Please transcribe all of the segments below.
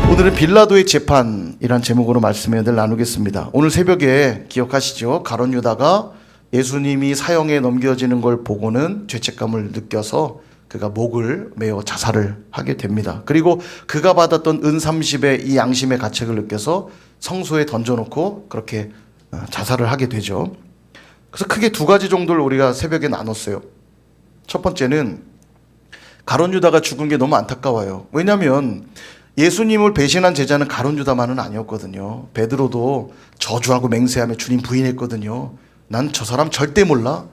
오늘은 빌라도의 재판이란 제목으로 말씀을 나누겠습니다. 오늘 새벽에 기억하시죠? 가룟 유다가 예수님이 사형에 넘겨지는 걸 보고는 죄책감을 느껴서 그가 목을 메어 자살을 하게 됩니다. 그리고 그가 받았던 은 30의 이 양심의 가책을 느껴서 성소에 던져놓고 그렇게 자살을 하게 되죠. 그래서 크게 두 가지 정도를 우리가 새벽에 나눴어요. 첫 번째는 가룟 유다가 죽은 게 너무 안타까워요. 왜냐하면 예수님을 배신한 제자는 가룟 유다만은 아니었거든요. 베드로도 저주하고 맹세하며 주님 부인했거든요. 난 저 사람 절대 몰라.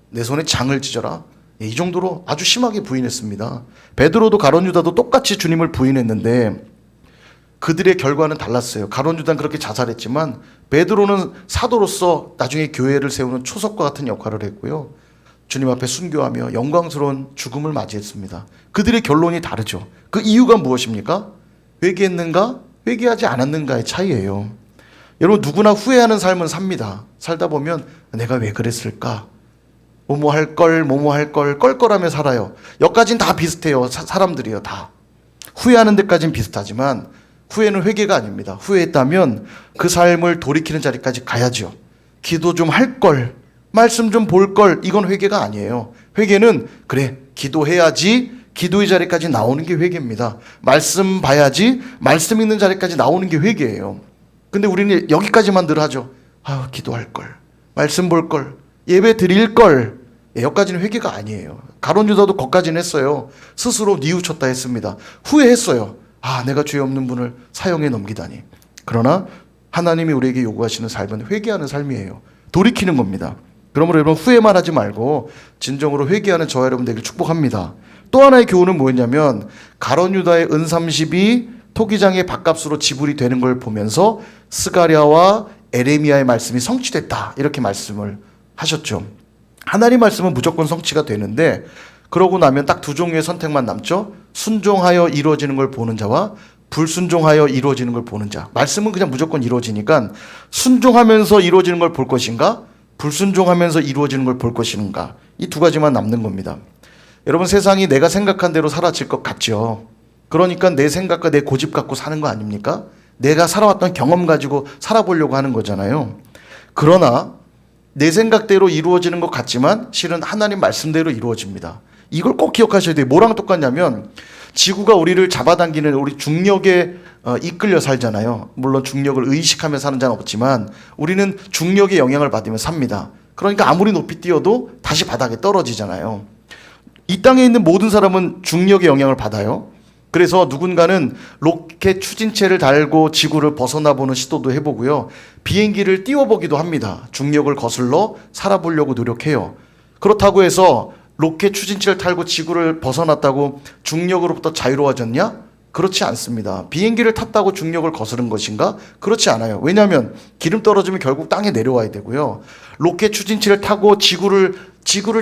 내 손에 장을 찢어라. 이 정도로 아주 심하게 부인했습니다. 베드로도 가룟 유다도 똑같이 주님을 부인했는데 그들의 결과는 달랐어요. 가룟 유다는 그렇게 자살했지만 베드로는 사도로서 나중에 교회를 세우는 초석과 같은 역할을 했고요. 주님 앞에 순교하며 영광스러운 죽음을 맞이했습니다. 그들의 결론이 다르죠. 그 이유가 무엇입니까? 회개했는가? 회개하지 않았는가의 차이예요. 여러분, 누구나 후회하는 삶은 삽니다. 살다 보면 내가 왜 그랬을까? 뭐뭐 할 걸, 뭐뭐 할 걸, 껄껄하며 살아요. 여기까지는 다 비슷해요. 사람들이요, 다. 후회하는 데까지는 비슷하지만 후회는 회개가 아닙니다. 후회했다면 그 삶을 돌이키는 자리까지 가야죠. 기도 좀 할 걸, 말씀 좀 볼 걸, 이건 회개가 아니에요. 회개는 그래, 기도해야지, 기도의 자리까지 나오는 게 회개입니다. 말씀 봐야지, 말씀 있는 자리까지 나오는 게 회개예요. 근데 우리는 여기까지만 늘 하죠. 기도할 걸, 말씀 볼 걸, 예배 드릴 걸. 여기까지는 회개가 아니에요. 가룟 유다도 거기까지는 했어요. 스스로 뉘우쳤다 했습니다. 후회했어요. 내가 죄 없는 분을 사형에 넘기다니. 그러나 하나님이 우리에게 요구하시는 삶은 회개하는 삶이에요. 돌이키는 겁니다. 그러므로 여러분, 후회만 하지 말고 진정으로 회개하는 저와 여러분 되길 축복합니다. 또 하나의 교훈은 뭐였냐면 가룟 유다의 은 30이 토기장의 밥값으로 지불이 되는 걸 보면서 스가랴와 에레미야의 말씀이 성취됐다, 이렇게 말씀을 하셨죠. 하나님 말씀은 무조건 성취가 되는데 그러고 나면 딱 두 종류의 선택만 남죠. 순종하여 이루어지는 걸 보는 자와 불순종하여 이루어지는 걸 보는 자. 말씀은 그냥 무조건 이루어지니까 순종하면서 이루어지는 걸 볼 것인가, 불순종하면서 이루어지는 걸 볼 것인가, 이 두 가지만 남는 겁니다. 여러분, 세상이 내가 생각한 대로 사라질 것 같죠. 그러니까 내 생각과 내 고집 갖고 사는 거 아닙니까? 내가 살아왔던 경험 가지고 살아보려고 하는 거잖아요. 그러나 내 생각대로 이루어지는 것 같지만 실은 하나님 말씀대로 이루어집니다. 이걸 꼭 기억하셔야 돼요. 뭐랑 똑같냐면 지구가 우리를 잡아당기는 우리 중력에 이끌려 살잖아요. 물론 중력을 의식하며 사는 자는 없지만 우리는 중력의 영향을 받으며 삽니다. 그러니까 아무리 높이 뛰어도 다시 바닥에 떨어지잖아요. 이 땅에 있는 모든 사람은 중력의 영향을 받아요. 그래서 누군가는 로켓 추진체를 달고 지구를 벗어나 보는 시도도 해보고요. 비행기를 띄워보기도 합니다. 중력을 거슬러 살아보려고 노력해요. 그렇다고 해서 로켓 추진체를 타고 지구를 벗어났다고 중력으로부터 자유로워졌냐? 그렇지 않습니다. 비행기를 탔다고 중력을 거스른 것인가? 그렇지 않아요. 왜냐하면 기름 떨어지면 결국 땅에 내려와야 되고요. 로켓 추진체를 타고 지구를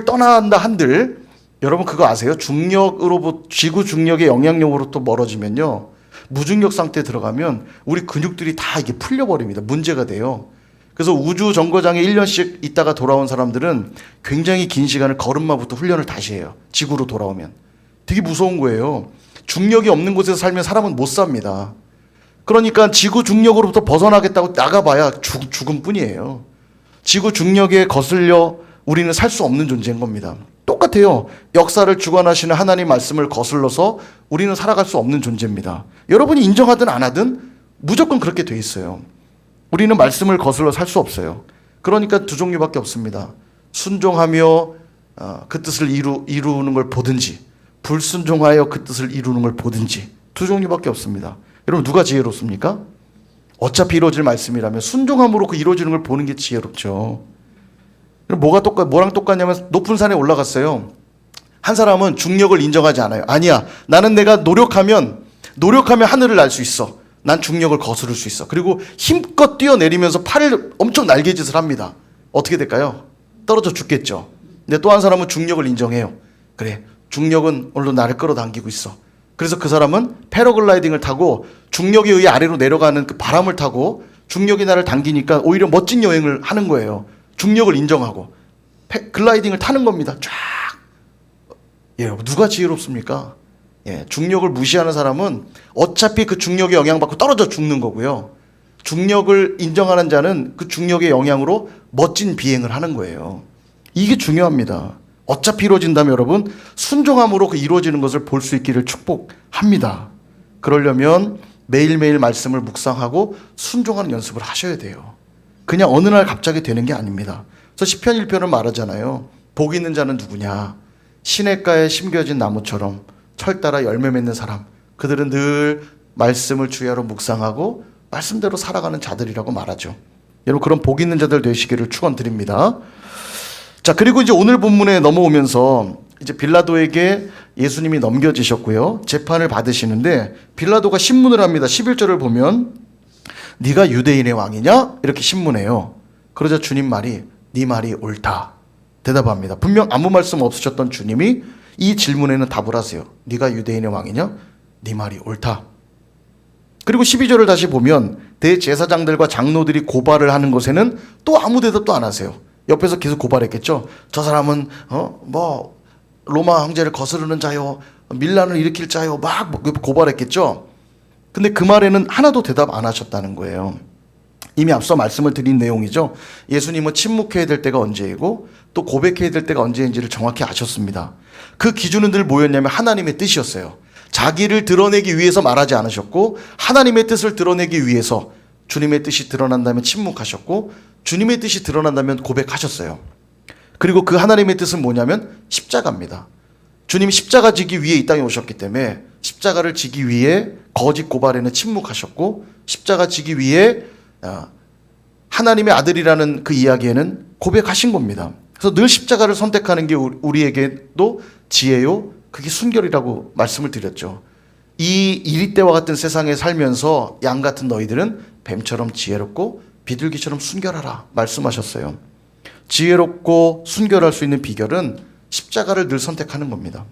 떠난다 한들, 여러분 그거 아세요? 지구 중력의 영향력으로부터 멀어지면요, 무중력 상태에 들어가면 우리 근육들이 다 이게 풀려버립니다. 문제가 돼요. 그래서 우주 정거장에 1년씩 있다가 돌아온 사람들은 굉장히 긴 시간을 걸음마부터 훈련을 다시 해요. 지구로 돌아오면. 되게 무서운 거예요. 중력이 없는 곳에서 살면 사람은 못 삽니다. 그러니까 지구 중력으로부터 벗어나겠다고 나가봐야 죽음 뿐이에요. 지구 중력에 거슬려 우리는 살 수 없는 존재인 겁니다. 똑같아요. 역사를 주관하시는 하나님 말씀을 거슬러서 우리는 살아갈 수 없는 존재입니다. 여러분이 인정하든 안 하든 무조건 그렇게 돼 있어요. 우리는 말씀을 거슬러 살 수 없어요. 그러니까 두 종류밖에 없습니다. 순종하며 그 뜻을 이루는 걸 보든지, 불순종하여 그 뜻을 이루는 걸 보든지, 두 종류밖에 없습니다. 여러분, 누가 지혜롭습니까? 어차피 이루어질 말씀이라면 순종함으로 그 이루어지는 걸 보는 게 지혜롭죠. 뭐랑 똑같냐면 높은 산에 올라갔어요. 한 사람은 중력을 인정하지 않아요. 아니야, 나는 내가 노력하면 하늘을 날 수 있어. 난 중력을 거스를 수 있어. 그리고 힘껏 뛰어내리면서 팔을 엄청 날개짓을 합니다. 어떻게 될까요? 떨어져 죽겠죠. 근데 또 한 사람은 중력을 인정해요. 그래, 중력은 오늘도 나를 끌어당기고 있어. 그래서 그 사람은 패러글라이딩을 타고 중력에 의해 아래로 내려가는 그 바람을 타고 중력이 나를 당기니까 오히려 멋진 여행을 하는 거예요. 중력을 인정하고 글라이딩을 타는 겁니다. 쫙. 예, 누가 지혜롭습니까? 중력을 무시하는 사람은 어차피 그 중력에 영향받고 떨어져 죽는 거고요. 중력을 인정하는 자는 그 중력의 영향으로 멋진 비행을 하는 거예요. 이게 중요합니다. 어차피 이루어진다면 여러분 순종함으로 그 이루어지는 것을 볼 수 있기를 축복합니다. 그러려면 매일매일 말씀을 묵상하고 순종하는 연습을 하셔야 돼요. 그냥 어느 날 갑자기 되는 게 아닙니다. 그래서 시편 1편은 말하잖아요. 복 있는 자는 누구냐? 시냇가에 심겨진 나무처럼 철 따라 열매 맺는 사람. 그들은 늘 말씀을 주야로 묵상하고 말씀대로 살아가는 자들이라고 말하죠. 여러분 그런 복 있는 자들 되시기를 축원드립니다. 자, 그리고 이제 오늘 본문에 넘어오면서 이제 빌라도에게 예수님이 넘겨지셨고요. 재판을 받으시는데 빌라도가 신문을 합니다. 11절을 보면 네가 유대인의 왕이냐? 이렇게 신문해요. 그러자 주님 말이 네 말이 옳다. 대답합니다. 분명 아무 말씀 없으셨던 주님이 이 질문에는 답을 하세요. 네가 유대인의 왕이냐? 네 말이 옳다. 그리고 12절을 다시 보면 대제사장들과 장로들이 고발을 하는 것에는 또 아무 대답도 안 하세요. 옆에서 계속 고발했겠죠. 저 사람은 로마 황제를 거스르는 자요, 밀란을 일으킬 자요, 막 고발했겠죠. 근데 그 말에는 하나도 대답 안 하셨다는 거예요. 이미 앞서 말씀을 드린 내용이죠. 예수님은 침묵해야 될 때가 언제이고 또 고백해야 될 때가 언제인지를 정확히 아셨습니다. 그 기준은 늘 뭐였냐면 하나님의 뜻이었어요. 자기를 드러내기 위해서 말하지 않으셨고 하나님의 뜻을 드러내기 위해서 주님의 뜻이 드러난다면 침묵하셨고 주님의 뜻이 드러난다면 고백하셨어요. 그리고 그 하나님의 뜻은 뭐냐면 십자가입니다. 주님이 십자가 지기 위해 이 땅에 오셨기 때문에 십자가를 지기 위해 거짓 고발에는 침묵하셨고 십자가 지기 위해 하나님의 아들이라는 그 이야기에는 고백하신 겁니다. 그래서 늘 십자가를 선택하는 게 우리에게도 지혜요, 그게 순결이라고 말씀을 드렸죠. 이 이리때와 같은 세상에 살면서 양 같은 너희들은 뱀처럼 지혜롭고 비둘기처럼 순결하라 말씀하셨어요. 지혜롭고 순결할 수 있는 비결은 십자가를 늘 선택하는 겁니다.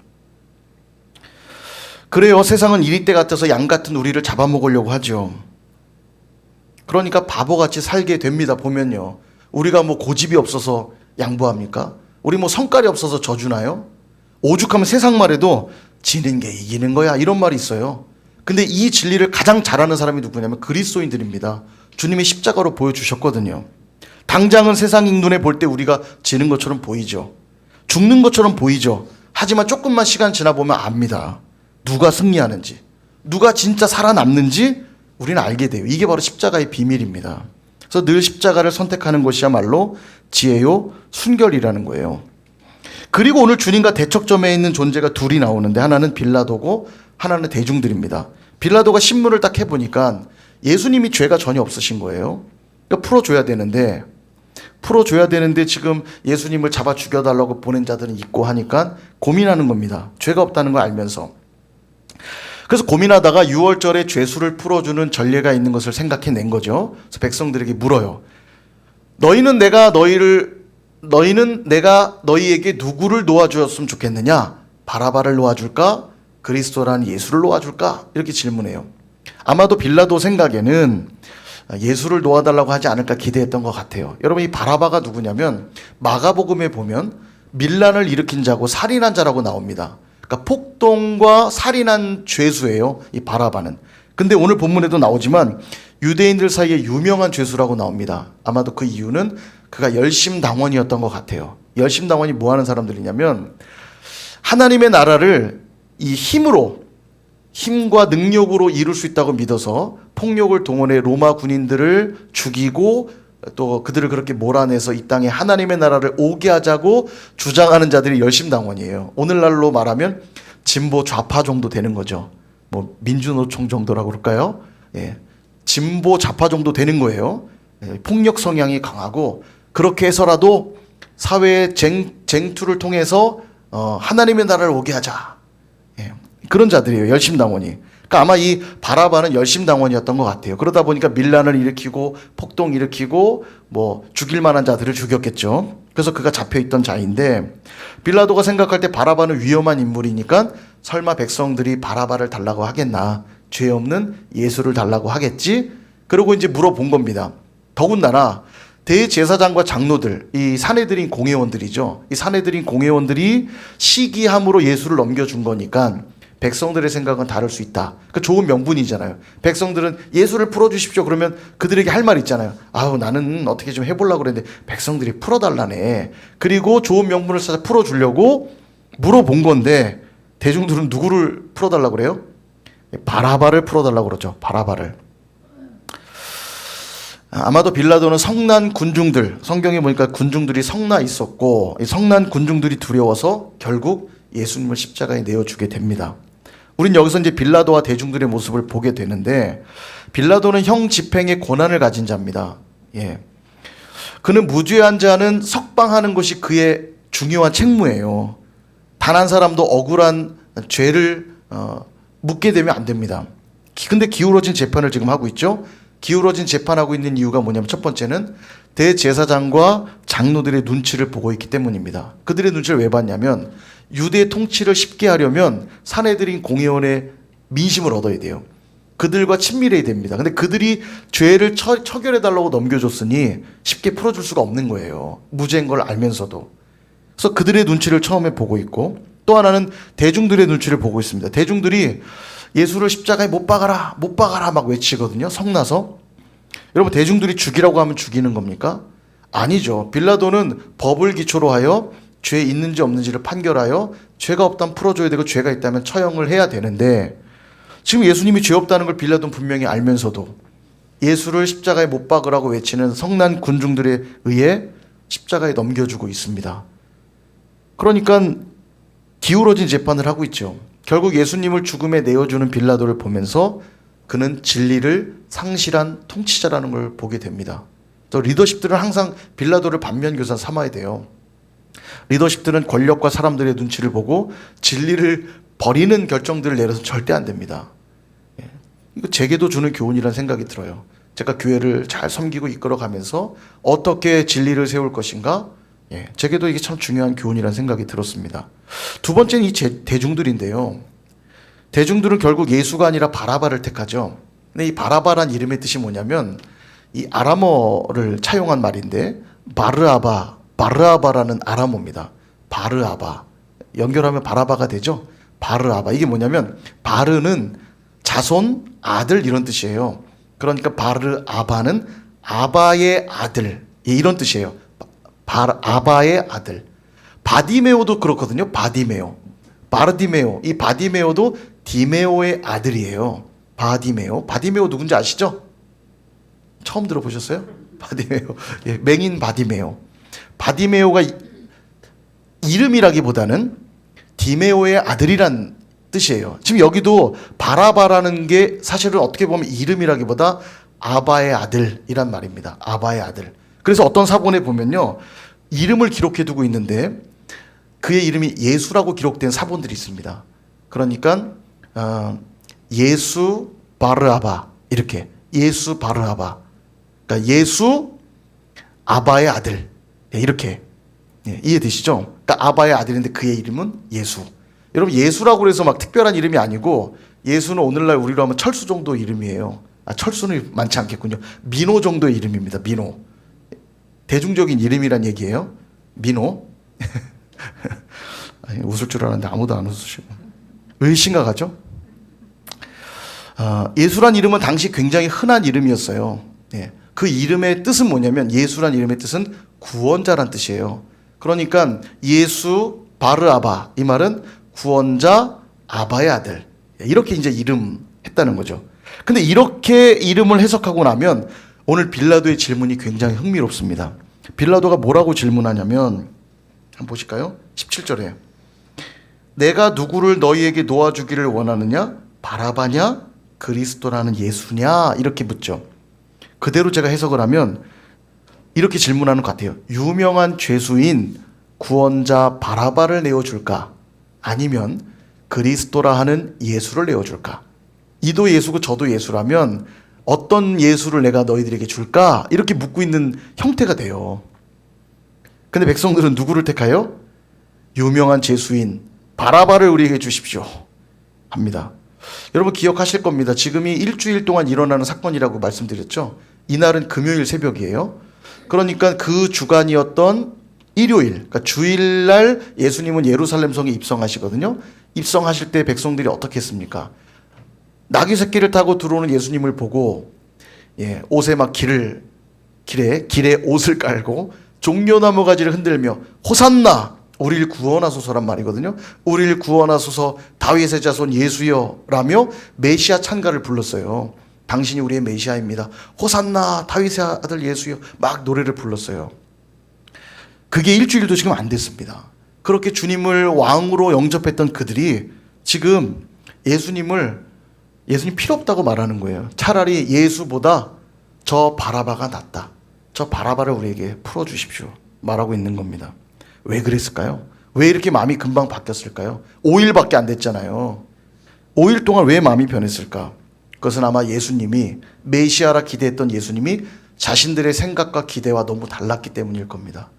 그래요. 세상은 이리때 같아서 양 같은 우리를 잡아먹으려고 하죠. 그러니까 바보같이 살게 됩니다. 보면요. 우리가 뭐 고집이 없어서 양보합니까? 우리 뭐 성깔이 없어서 져주나요? 오죽하면 세상 말에도 지는 게 이기는 거야 이런 말이 있어요. 근데 이 진리를 가장 잘하는 사람이 누구냐면 그리스도인들입니다. 주님이 십자가로 보여주셨거든요. 당장은 세상 눈에 볼 때 우리가 지는 것처럼 보이죠. 죽는 것처럼 보이죠. 하지만 조금만 시간 지나보면 압니다. 누가 승리하는지, 누가 진짜 살아남는지 우리는 알게 돼요. 이게 바로 십자가의 비밀입니다. 그래서 늘 십자가를 선택하는 것이야말로 지혜요, 순결이라는 거예요. 그리고 오늘 주님과 대척점에 있는 존재가 둘이 나오는데 하나는 빌라도고 하나는 대중들입니다. 빌라도가 신문을 딱 해보니까 예수님이 죄가 전혀 없으신 거예요. 그러니까 풀어줘야 되는데 지금 예수님을 잡아 죽여달라고 보낸 자들은 있고 하니까 고민하는 겁니다. 죄가 없다는 걸 알면서. 그래서 고민하다가 6월절에 죄수를 풀어주는 전례가 있는 것을 생각해낸 거죠. 그래서 백성들에게 물어요. 너희는 내가 너희에게 누구를 놓아주었으면 좋겠느냐? 바라바를 놓아줄까? 그리스도라는 예수를 놓아줄까? 이렇게 질문해요. 아마도 빌라도 생각에는 예수를 놓아달라고 하지 않을까 기대했던 것 같아요. 여러분 이 바라바가 누구냐면 마가복음에 보면 밀란을 일으킨 자고 살인한 자라고 나옵니다. 그러니까 폭동과 살인한 죄수예요. 이 바라바는. 근데 오늘 본문에도 나오지만 유대인들 사이에 유명한 죄수라고 나옵니다. 아마도 그 이유는 그가 열심당원이었던 것 같아요. 열심당원이 뭐 하는 사람들이냐면 하나님의 나라를 이 힘과 능력으로 이룰 수 있다고 믿어서 폭력을 동원해 로마 군인들을 죽이고 또 그들을 그렇게 몰아내서 이 땅에 하나님의 나라를 오게 하자고 주장하는 자들이 열심당원이에요. 오늘날로 말하면 진보 좌파 정도 되는 거죠. 뭐 민주노총 정도라고 그럴까요? 예. 진보 좌파 정도 되는 거예요. 예. 폭력 성향이 강하고 그렇게 해서라도 사회의 쟁투를 통해서 하나님의 나라를 오게 하자. 예. 그런 자들이에요. 열심당원이. 그러니까 아마 이 바라바는 열심당원이었던 것 같아요. 그러다 보니까 밀란을 일으키고 폭동 일으키고 뭐 죽일 만한 자들을 죽였겠죠. 그래서 그가 잡혀있던 자인데 빌라도가 생각할 때 바라바는 위험한 인물이니까 설마 백성들이 바라바를 달라고 하겠나. 죄 없는 예수를 달라고 하겠지. 그러고 이제 물어본 겁니다. 더군다나 대제사장과 장로들, 이 사내들인 공회원들이죠. 이 사내들인 공회원들이 시기함으로 예수를 넘겨준 거니까 백성들의 생각은 다를 수 있다. 그 좋은 명분이잖아요. 백성들은 예수를 풀어주십시오. 그러면 그들에게 할 말 있잖아요. 아우, 나는 어떻게 좀 해보려고 그랬는데 백성들이 풀어달라네. 그리고 좋은 명분을 찾아 풀어주려고 물어본 건데 대중들은 누구를 풀어달라고 그래요? 바라바를 풀어달라고 그러죠. 바라바를. 아마도 빌라도는 성난 군중들, 성경에 보니까 군중들이 성나 있었고, 이 성난 군중들이 두려워서 결국 예수님을 십자가에 내어주게 됩니다. 우린 여기서 이제 빌라도와 대중들의 모습을 보게 되는데, 빌라도는 형 집행의 권한을 가진 자입니다. 예. 그는 무죄한 자는 석방하는 것이 그의 중요한 책무예요. 단 한 사람도 억울한 죄를 묻게 되면 안 됩니다. 근데 기울어진 재판을 지금 하고 있죠. 기울어진 재판하고 있는 이유가 뭐냐면 첫 번째는 대제사장과 장로들의 눈치를 보고 있기 때문입니다. 그들의 눈치를 왜 봤냐면 유대 통치를 쉽게 하려면 사내들인 공회원의 민심을 얻어야 돼요. 그들과 친밀해야 됩니다. 근데 그들이 죄를 처결해달라고 넘겨줬으니 쉽게 풀어줄 수가 없는 거예요. 무죄인 걸 알면서도. 그래서 그들의 눈치를 처음에 보고 있고, 또 하나는 대중들의 눈치를 보고 있습니다. 대중들이 예수를 십자가에 못 박아라, 못 박아라 막 외치거든요. 성나서. 여러분, 대중들이 죽이라고 하면 죽이는 겁니까? 아니죠. 빌라도는 법을 기초로 하여 죄 있는지 없는지를 판결하여 죄가 없다면 풀어줘야 되고 죄가 있다면 처형을 해야 되는데, 지금 예수님이 죄 없다는 걸 빌라도는 분명히 알면서도 예수를 십자가에 못 박으라고 외치는 성난 군중들에 의해 십자가에 넘겨주고 있습니다. 그러니까 기울어진 재판을 하고 있죠. 결국 예수님을 죽음에 내어주는 빌라도를 보면서 그는 진리를 상실한 통치자라는 걸 보게 됩니다. 또 리더십들은 항상 빌라도를 반면교사 삼아야 돼요. 리더십들은 권력과 사람들의 눈치를 보고 진리를 버리는 결정들을 내려서 절대 안 됩니다. 이거 제게도 주는 교훈이라는 생각이 들어요. 제가 교회를 잘 섬기고 이끌어가면서 어떻게 진리를 세울 것인가? 제게도 이게 참 중요한 교훈이라는 생각이 들었습니다. 두 번째는 이 대중들인데요. 대중들은 결국 예수가 아니라 바라바를 택하죠. 근데 이 바라바란 이름의 뜻이 뭐냐면 이 아람어를 차용한 말인데 바르아바라는 아람어입니다. 바르아바. 연결하면 바라바가 되죠. 바르아바. 이게 뭐냐면 바르는 자손, 아들 이런 뜻이에요. 그러니까 바르아바는 아바의 아들 이런 뜻이에요. 아바의 아들. 바디메오도 그렇거든요. 바디메오. 바르디메오. 이 바디메오도 디메오의 아들이에요. 바디메오 누군지 아시죠? 처음 들어보셨어요? 바디메오. 예, 맹인 바디메오. 바디메오가 이름이라기보다는 디메오의 아들이란 뜻이에요. 지금 여기도 바라바라는 게 사실은 어떻게 보면 이름이라기보다 아바의 아들이란 말입니다. 아바의 아들. 그래서 어떤 사본에 보면요, 이름을 기록해 두고 있는데 그의 이름이 예수라고 기록된 사본들이 있습니다. 그러니까 예수 바르아바 이렇게 예수 바르아바. 그러니까 예수 아바의 아들 이렇게 이해되시죠? 그러니까 아바의 아들인데 그의 이름은 예수. 여러분, 예수라고 해서 막 특별한 이름이 아니고 예수는 오늘날 우리로 하면 철수 정도 이름이에요. 철수는 많지 않겠군요. 민호 정도의 이름입니다. 민호. 대중적인 이름이란 얘기예요. 민호. 웃을 줄 알았는데 아무도 안 웃으시고. 왜 심각하죠? 예수란 이름은 당시 굉장히 흔한 이름이었어요. 그 이름의 뜻은 뭐냐면 예수란 이름의 뜻은 구원자란 뜻이에요. 그러니까 예수 바르아바 이 말은 구원자 아바의 아들 이렇게 이제 이름 했다는 거죠. 근데 이렇게 이름을 해석하고 나면 오늘 빌라도의 질문이 굉장히 흥미롭습니다. 빌라도가 뭐라고 질문하냐면 한번 보실까요? 17절에 내가 누구를 너희에게 놓아주기를 원하느냐? 바라바냐? 그리스도라는 예수냐? 이렇게 묻죠. 그대로 제가 해석을 하면 이렇게 질문하는 것 같아요. 유명한 죄수인 구원자 바라바를 내어줄까? 아니면 그리스도라 하는 예수를 내어줄까? 이도 예수고 저도 예수라면 어떤 예수를 내가 너희들에게 줄까? 이렇게 묻고 있는 형태가 돼요. 근데 백성들은 누구를 택하여? 유명한 죄수인 바라바를 우리에게 주십시오 합니다. 여러분 기억하실 겁니다. 지금이 일주일 동안 일어나는 사건이라고 말씀드렸죠. 이날은 금요일 새벽이에요. 그러니까 그 주간이었던 일요일, 그러니까 주일날 예수님은 예루살렘 성에 입성하시거든요. 입성하실 때 백성들이 어떻게 했습니까? 나귀 새끼를 타고 들어오는 예수님을 보고 옷에 막 길에 옷을 깔고 종려나무 가지를 흔들며 호산나 우리를 구원하소서란 말이거든요. 우리를 구원하소서 다윗의 자손 예수여 라며 메시아 찬가를 불렀어요. 당신이 우리의 메시아입니다. 호산나 다윗의 아들 예수여 막 노래를 불렀어요. 그게 일주일도 지금 안 됐습니다. 그렇게 주님을 왕으로 영접했던 그들이 지금 예수님 필요 없다고 말하는 거예요. 차라리 예수보다 저 바라바가 낫다. 저 바라바를 우리에게 풀어주십시오. 말하고 있는 겁니다. 왜 그랬을까요? 왜 이렇게 마음이 금방 바뀌었을까요? 5일밖에 안 됐잖아요. 5일 동안 왜 마음이 변했을까? 그것은 아마 예수님이 메시아라 기대했던 예수님이 자신들의 생각과 기대와 너무 달랐기 때문일 겁니다.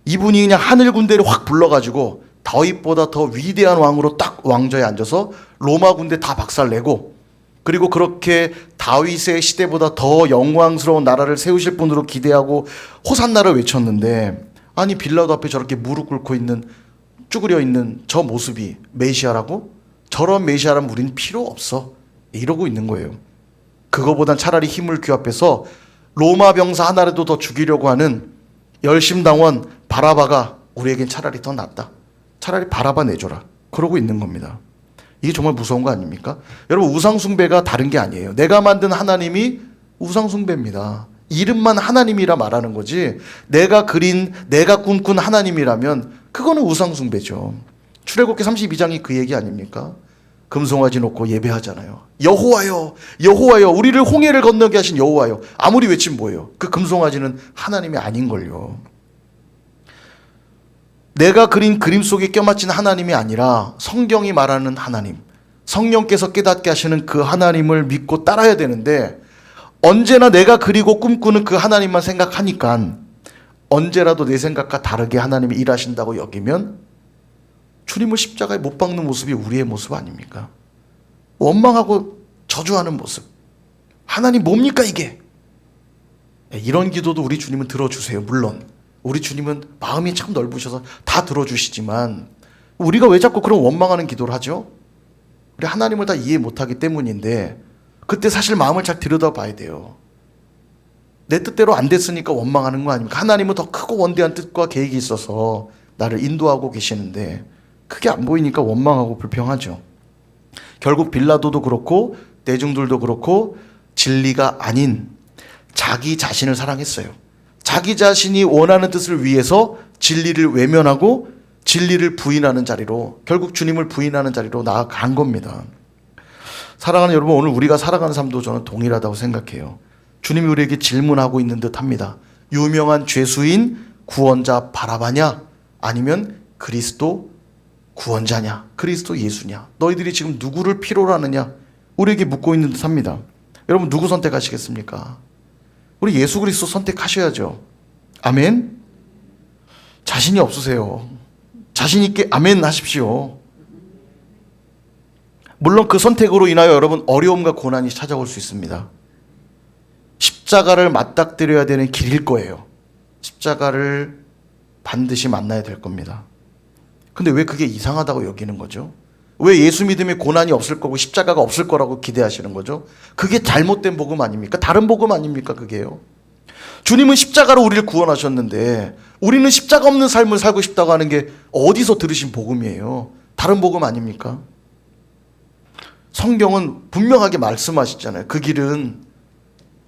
이분이 그냥 하늘 군대를 확 불러가지고 다윗보다 더 위대한 왕으로 딱 왕좌에 앉아서 로마 군대 다 박살내고 그리고 그렇게 다윗의 시대보다 더 영광스러운 나라를 세우실 분으로 기대하고 호산나를 외쳤는데 아니 빌라도 앞에 저렇게 무릎 꿇고 있는 쭈그려 있는 저 모습이 메시아라고? 저런 메시아라면 우리는 필요 없어 이러고 있는 거예요. 그거보단 차라리 힘을 규합해서 로마 병사 하나라도 더 죽이려고 하는 열심당원 바라바가 우리에겐 차라리 더 낫다. 차라리 바라바 내줘라. 그러고 있는 겁니다. 이게 정말 무서운 거 아닙니까? 여러분 우상숭배가 다른 게 아니에요. 내가 만든 하나님이 우상숭배입니다. 이름만 하나님이라 말하는 거지 내가 꿈꾼 하나님이라면 그거는 우상숭배죠. 출애굽기 32장이 그 얘기 아닙니까? 금송아지 놓고 예배하잖아요. 여호와여 여호와여 우리를 홍해를 건너게 하신 여호와여 아무리 외치면 뭐예요? 그 금송아지는 하나님이 아닌걸요. 내가 그린 그림 속에 껴맞힌 하나님이 아니라 성경이 말하는 하나님, 성령께서 깨닫게 하시는 그 하나님을 믿고 따라야 되는데 언제나 내가 그리고 꿈꾸는 그 하나님만 생각하니까 언제라도 내 생각과 다르게 하나님이 일하신다고 여기면 주님을 십자가에 못 박는 모습이 우리의 모습 아닙니까? 원망하고 저주하는 모습. 하나님 뭡니까 이게? 이런 기도도 우리 주님은 들어주세요. 물론 우리 주님은 마음이 참 넓으셔서 다 들어주시지만 우리가 왜 자꾸 그런 원망하는 기도를 하죠? 우리 하나님을 다 이해 못하기 때문인데 그때 사실 마음을 잘 들여다봐야 돼요. 내 뜻대로 안 됐으니까 원망하는 거 아닙니까? 하나님은 더 크고 원대한 뜻과 계획이 있어서 나를 인도하고 계시는데 그게 안 보이니까 원망하고 불평하죠. 결국 빌라도도 그렇고 대중들도 그렇고 진리가 아닌 자기 자신을 사랑했어요. 자기 자신이 원하는 뜻을 위해서 진리를 외면하고 진리를 부인하는 자리로 결국 주님을 부인하는 자리로 나아간 겁니다. 사랑하는 여러분, 오늘 우리가 살아가는 삶도 저는 동일하다고 생각해요. 주님이 우리에게 질문하고 있는 듯 합니다. 유명한 죄수인 구원자 바라바냐? 아니면 그리스도 구원자냐? 그리스도 예수냐? 너희들이 지금 누구를 필요로 하느냐? 우리에게 묻고 있는 듯 합니다. 여러분 누구 선택하시겠습니까? 우리 예수 그리스도 선택하셔야죠. 아멘? 자신이 없으세요. 자신 있게 아멘 하십시오. 물론 그 선택으로 인하여 여러분 어려움과 고난이 찾아올 수 있습니다. 십자가를 맞닥뜨려야 되는 길일 거예요. 십자가를 반드시 만나야 될 겁니다. 근데 왜 그게 이상하다고 여기는 거죠? 왜 예수 믿음에 고난이 없을 거고 십자가가 없을 거라고 기대하시는 거죠? 그게 잘못된 복음 아닙니까? 다른 복음 아닙니까? 그게요. 주님은 십자가로 우리를 구원하셨는데 우리는 십자가 없는 삶을 살고 싶다고 하는 게 어디서 들으신 복음이에요? 다른 복음 아닙니까? 성경은 분명하게 말씀하시잖아요. 그 길은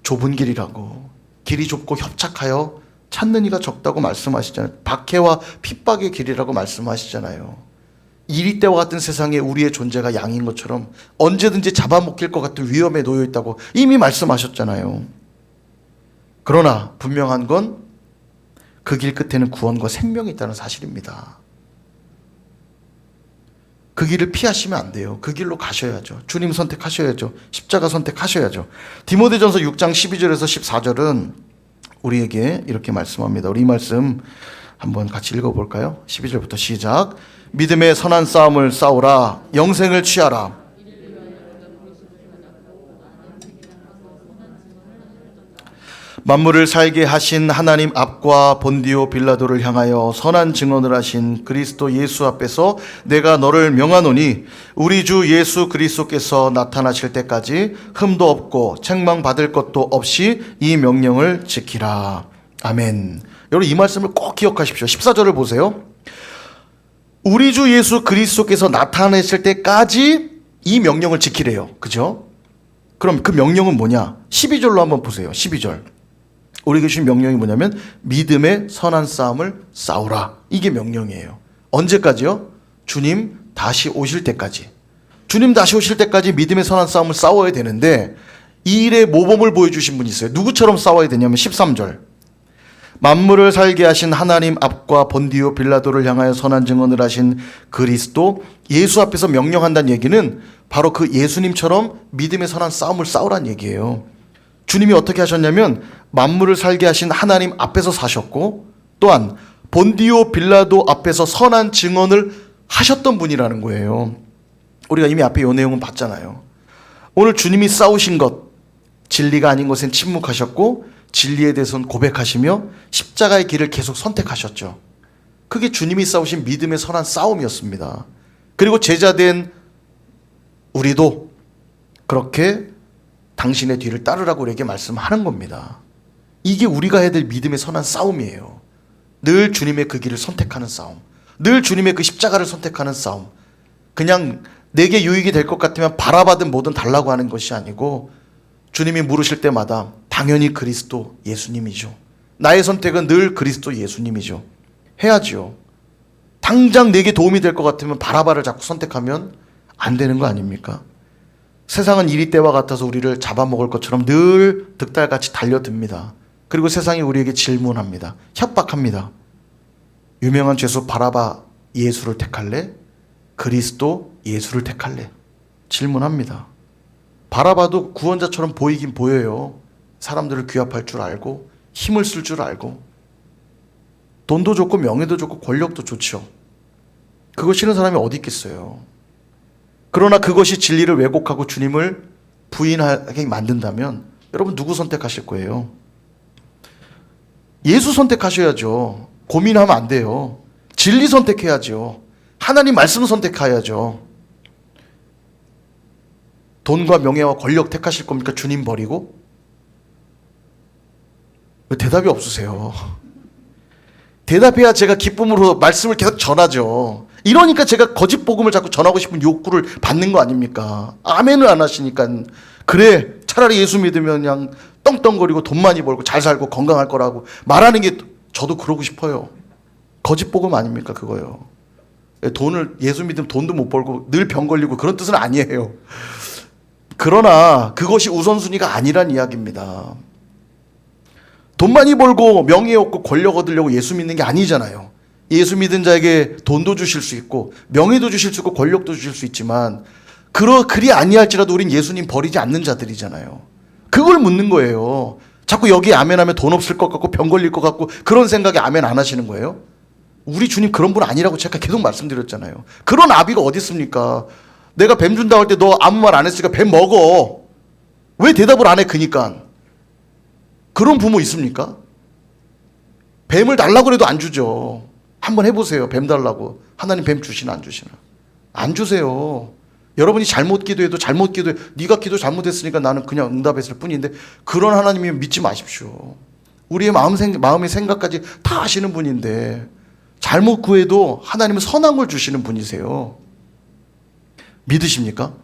좁은 길이라고, 길이 좁고 협착하여 찾는 이가 적다고 말씀하시잖아요. 박해와 핍박의 길이라고 말씀하시잖아요. 이리 때와 같은 세상에 우리의 존재가 양인 것처럼 언제든지 잡아먹힐 것 같은 위험에 놓여 있다고 이미 말씀하셨잖아요. 그러나 분명한 건 그 길 끝에는 구원과 생명이 있다는 사실입니다. 그 길을 피하시면 안 돼요. 그 길로 가셔야죠. 주님 선택하셔야죠. 십자가 선택하셔야죠. 디모데전서 6장 12절에서 14절은 우리에게 이렇게 말씀합니다. 우리 이 말씀 한번 같이 읽어볼까요? 12절부터 시작. 믿음의 선한 싸움을 싸우라. 영생을 취하라. 만물을 살게 하신 하나님 앞과 본디오 빌라도를 향하여 선한 증언을 하신 그리스도 예수 앞에서 내가 너를 명하노니 우리 주 예수 그리스도께서 나타나실 때까지 흠도 없고 책망받을 것도 없이 이 명령을 지키라. 아멘. 여러분 이 말씀을 꼭 기억하십시오. 14절을 보세요. 우리 주 예수 그리스도께서 나타나실 때까지 이 명령을 지키래요. 그죠? 그럼 그 명령은 뭐냐? 12절로 한번 보세요. 12절. 우리에게 주신 명령이 뭐냐면 믿음의 선한 싸움을 싸우라. 이게 명령이에요. 언제까지요? 주님 다시 오실 때까지. 주님 다시 오실 때까지 믿음의 선한 싸움을 싸워야 되는데 이 일의 모범을 보여주신 분이 있어요. 누구처럼 싸워야 되냐면 13절. 만물을 살게 하신 하나님 앞과 본디오 빌라도를 향하여 선한 증언을 하신 그리스도 예수 앞에서 명령한다는 얘기는 바로 그 예수님처럼 믿음의 선한 싸움을 싸우란 얘기예요. 주님이 어떻게 하셨냐면 만물을 살게 하신 하나님 앞에서 사셨고 또한 본디오 빌라도 앞에서 선한 증언을 하셨던 분이라는 거예요. 우리가 이미 앞에 이 내용은 봤잖아요. 오늘 주님이 싸우신 것, 진리가 아닌 것엔 침묵하셨고 진리에 대해서는 고백하시며 십자가의 길을 계속 선택하셨죠. 그게 주님이 싸우신 믿음의 선한 싸움이었습니다. 그리고 제자된 우리도 그렇게 당신의 뒤를 따르라고 우리에게 말씀하는 겁니다. 이게 우리가 해야 될 믿음의 선한 싸움이에요. 늘 주님의 그 길을 선택하는 싸움. 늘 주님의 그 십자가를 선택하는 싸움. 그냥 내게 유익이 될 것 같으면 바라받은 뭐든 달라고 하는 것이 아니고 주님이 물으실 때마다 당연히 그리스도 예수님이죠. 나의 선택은 늘 그리스도 예수님이죠. 해야죠. 당장 내게 도움이 될 것 같으면 바라바를 자꾸 선택하면 안 되는 거 아닙니까? 세상은 이리 때와 같아서 우리를 잡아먹을 것처럼 늘 득달같이 달려듭니다. 그리고 세상이 우리에게 질문합니다. 협박합니다. 유명한 죄수 바라바 예수를 택할래? 그리스도 예수를 택할래? 질문합니다. 바라바도 구원자처럼 보이긴 보여요. 사람들을 규합할 줄 알고 힘을 쓸 줄 알고 돈도 좋고 명예도 좋고 권력도 좋죠. 그거 싫은 사람이 어디 있겠어요. 그러나 그것이 진리를 왜곡하고 주님을 부인하게 만든다면 여러분 누구 선택하실 거예요? 예수 선택하셔야죠. 고민하면 안 돼요. 진리 선택해야죠. 하나님 말씀 선택해야죠. 돈과 명예와 권력 택하실 겁니까? 주님 버리고? 왜 대답이 없으세요? 대답해야 제가 기쁨으로 말씀을 계속 전하죠. 이러니까 제가 거짓 복음을 자꾸 전하고 싶은 욕구를 받는 거 아닙니까? 아멘을 안 하시니까 그래 차라리 예수 믿으면 그냥 떵떵거리고 돈 많이 벌고 잘 살고 건강할 거라고 말하는 게 저도 그러고 싶어요. 거짓 복음 아닙니까 그거요. 돈을 예수 믿으면 돈도 못 벌고 늘 병 걸리고 그런 뜻은 아니에요. 그러나 그것이 우선순위가 아니란 이야기입니다. 돈 많이 벌고 명예 얻고 권력 얻으려고 예수 믿는 게 아니잖아요. 예수 믿은 자에게 돈도 주실 수 있고 명예도 주실 수 있고 권력도 주실 수 있지만 그리 아니할지라도 우린 예수님 버리지 않는 자들이잖아요. 그걸 묻는 거예요. 자꾸 여기 아멘하면 돈 없을 것 같고 병 걸릴 것 같고 그런 생각에 아멘 안 하시는 거예요? 우리 주님 그런 분 아니라고 제가 계속 말씀드렸잖아요. 그런 아비가 어디 있습니까? 내가 뱀 준다고 할 때 너 아무 말 안 했으니까 뱀 먹어. 왜 대답을 안 해? 그니까. 그런 부모 있습니까? 뱀을 달라고 해도 안 주죠. 한번 해보세요. 뱀 달라고. 하나님 뱀 주시나 안 주시나. 안 주세요. 여러분이 잘못 기도해도 잘못 기도해. 네가 기도 잘못했으니까 나는 그냥 응답했을 뿐인데 그런 하나님이면 믿지 마십시오. 우리의 마음의 생각까지 다 아시는 분인데 잘못 구해도 하나님은 선한 걸 주시는 분이세요. 믿으십니까?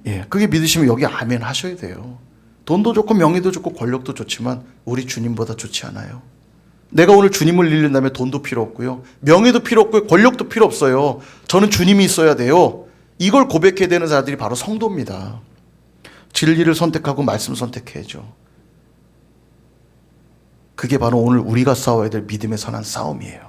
예, 그게 믿으시면 여기 아멘 하셔야 돼요. 돈도 좋고 명예도 좋고 권력도 좋지만 우리 주님보다 좋지 않아요. 내가 오늘 주님을 잃는다면 돈도 필요 없고요. 명예도 필요 없고요. 권력도 필요 없어요. 저는 주님이 있어야 돼요. 이걸 고백해야 되는 사람들이 바로 성도입니다. 진리를 선택하고 말씀 선택해야죠. 그게 바로 오늘 우리가 싸워야 될 믿음의 선한 싸움이에요.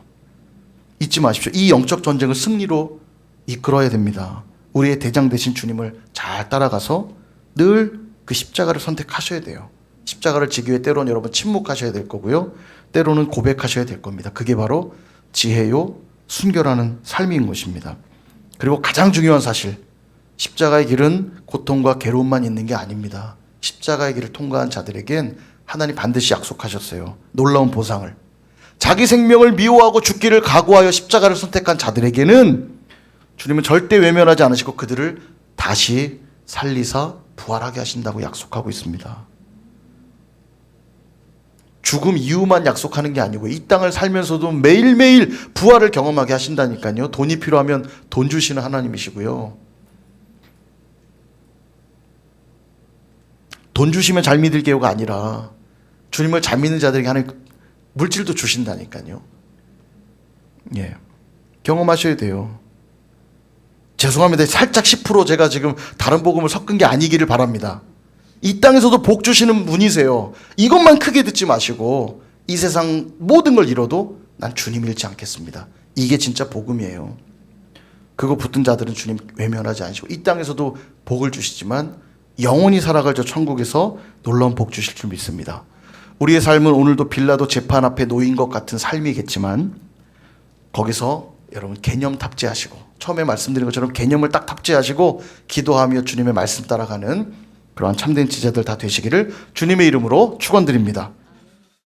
잊지 마십시오. 이 영적 전쟁을 승리로 이끌어야 됩니다. 우리의 대장 되신 주님을 잘 따라가서 늘 그 십자가를 선택하셔야 돼요. 십자가를 지기 위해 때로는 여러분 침묵하셔야 될 거고요. 때로는 고백하셔야 될 겁니다. 그게 바로 지혜요 순결하는 삶인 것입니다. 그리고 가장 중요한 사실, 십자가의 길은 고통과 괴로움만 있는 게 아닙니다. 십자가의 길을 통과한 자들에겐 하나님 반드시 약속하셨어요. 놀라운 보상을. 자기 생명을 미워하고 죽기를 각오하여 십자가를 선택한 자들에게는 주님은 절대 외면하지 않으시고 그들을 다시 살리사 부활하게 하신다고 약속하고 있습니다. 죽음 이후만 약속하는 게 아니고 이 땅을 살면서도 매일매일 부활을 경험하게 하신다니까요. 돈이 필요하면 돈 주시는 하나님이시고요. 돈 주시면 잘 믿을게요가 아니라 주님을 잘 믿는 자들에게 하나님 물질도 주신다니까요. 예, 경험하셔야 돼요. 죄송합니다. 살짝 10% 제가 지금 다른 복음을 섞은 게 아니기를 바랍니다. 이 땅에서도 복 주시는 분이세요. 이것만 크게 듣지 마시고 이 세상 모든 걸 잃어도 난 주님 잃지 않겠습니다. 이게 진짜 복음이에요. 그거 붙든 자들은 주님 외면하지 않으시고 이 땅에서도 복을 주시지만 영원히 살아갈 저 천국에서 놀라운 복 주실 줄 믿습니다. 우리의 삶은 오늘도 빌라도 재판 앞에 놓인 것 같은 삶이겠지만 거기서 여러분 개념 탑재하시고 처음에 말씀드린 것처럼 개념을 딱 탑재하시고 기도하며 주님의 말씀 따라가는 그러한 참된 지자들 다 되시기를 주님의 이름으로 축원드립니다.